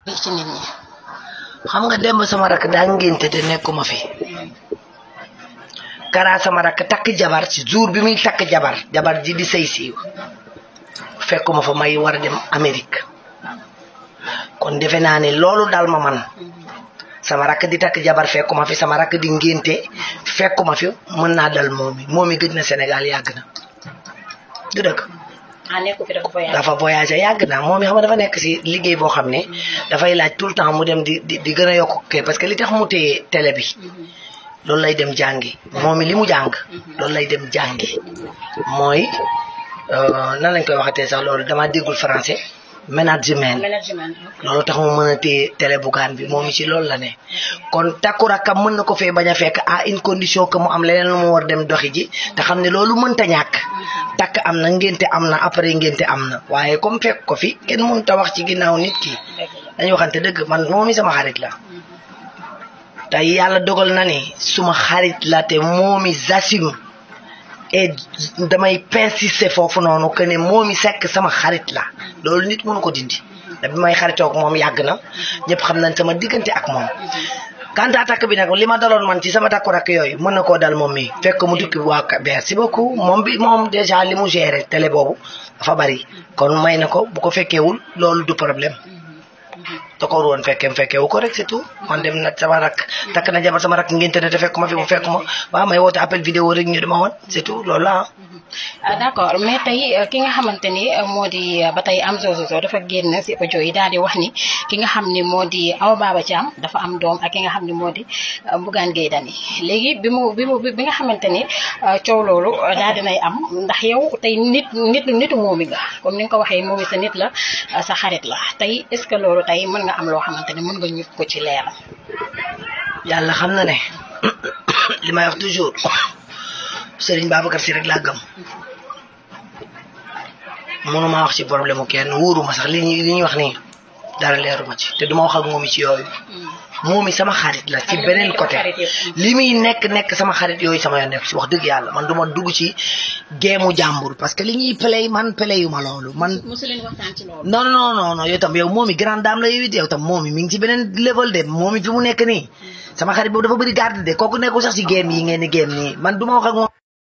ci nit ñi. xam nga demb sama rak daa ngénte te nekkuma fi Kara sama rak takk jabar ci jour bi muy takk jabar ji di sëy siiw fekkuma fa may war a dem Amérique kon defe naa ne loolu daal ma man sama rak di takk jabar fekkuma fi sama rak di ngénte fekkuma fi mën naa dal moomi gëj na Sénégal yàgg na du dëgg nekku fi dafa voyagé yàgg na moom xam nga dafa nekk si liggéey boo xam ne dafay laaj tout le temps mu dem di gën a yokk kii parce que li tax mu téye télé bi loolu lay dem jàngi moom li mu jàng loolu lay dem jàngi mooy nan lañ koy waxatee sax loolu dama déggul français management loolu tax mu mën a téye télé Bougane bi moom ci loolu la ne kon takku rakkam mën na ko fee bañ a fekk à une condition que mu am leneen lu mu war dem doxi ji te xam ne loolu mënta ñàkk takk am na ngénte am na après ngénte am na waaye comme fekk ko fi kenn mënut a wax ci ginnaaw nit ki dañu waxante dëgg man moomi sama xarit la te yàlla dogal na ni suma xarit la te moomi j'assume et damay persister foofu noonu que ne moomi Seck sama xarit la loolu nit mënu ko dindi da bi may xaritoo ak moom yàgg na ñëpp xam nañ sama diggante ak moom kanta takk bi nag li ma daloon man ci sama takku rakk yooyu mën na koo dal moom mi fekk mu dukki waa merci beaucoup moom déjà li mu géré télé boobu dafa bari kon may na ko bu ko fekkeewul loolu du problème da ko woon fekkeewu ko rek c'est tout man dem na sama rak takk na jabar sama rak ngénte ne te fekkuma fi bu fekkuma waaw may woote appel vidéo rek ñu dama woon c'est tout loolu la d'accord mais tey ki nga xamante ni moo di ba tey Amzo Soso dafa génn si audio yi daal di wax ni ki nga xam ni moo di Awa Baba Thiam dafa am doom ak ki nga xam ni moo di Bougane Gueye Dany léegi bi nga xamante ni coow loolu daal dinay am ndax yow tey nitu moomi nga comme ni nga ko waxee moomi sa nit la sa xarit la tey est-ce que loolu tey mën nga am loo xamante ni mën nga ñu ko ci leeral. yàlla xam na ne li may wax toujours Serigne Babacar Sy rek laa gëm mënuma wax ci problème mu kenn wóoruma sax li ñuy wax nii dara leeruma ci te duma wax ak moomi ci yooyu moomi sama xarit la ci beneen côté li muy nekk sama xarit yooyu sama yoon nekk ci wax dëgg yàlla man duma dugg ci géemu jàmbur parce que li ñuy play man playu ma loolu man mosu leen waxtaan ci loolu non yow tam yow moomi grande dame la yow it yow tam moomi mi ngi ci beneen level de moomi fi mu nekk nii sama xarit boobu dafa bëri garde de kooku nekkul sax ci géem yi ngeen di géem nii man duma wax ak moom